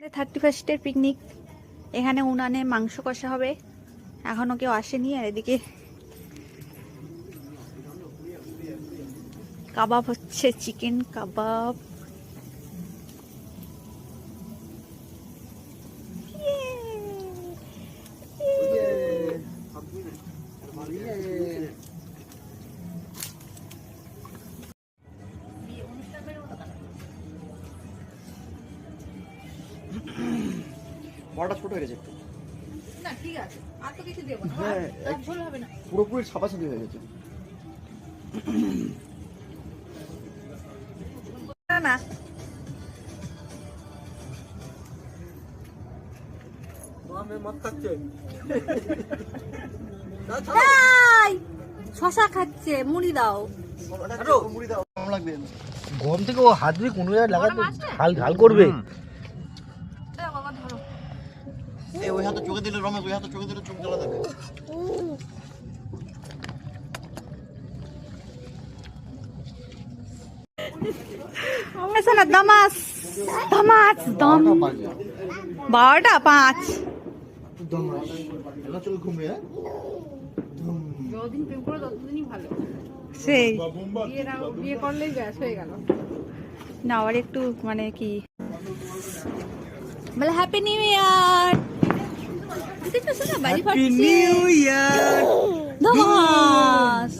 31 picnic. এখানে উনানে মাংস কষা হবে, এখনো কেউ আসেনি। আর এদিকে কাবাব হচ্ছে, চিকেন কাবাব। বড়টা ছোট হয়ে গেছে একটু। না ঠিক আছে, আর তো কিছু দেব না। হ্যাঁ, আর ঝোল হবে না। পুরোপুরি ছাপাছাপি হয়ে গেছে। না না, শশা খাচ্ছে, মুড়ি দাও। মুড়ি দাও, কম লাগবে। গম থেকে ও হাত দিয়ে কোনো জায়গায় লাগাতে ঝাল ঝাল করবে। এই ওই হাতে চোখে দিলে রমেশ, ওই হাতে চোখে দিলে চোখ জ্বালা দেবে। দামাস দামাস দম 12:05। চল ঘুমরে। যতদিন প্রেম করো ততদিনই ভালো। সেই বিয়ে করলেই ব্যাস হয়ে গেল। না, আবার একটু মানে কি বলে হ্যাপি নিউ ইয়ার। বাজি ফাটছে। New year. ধমাস।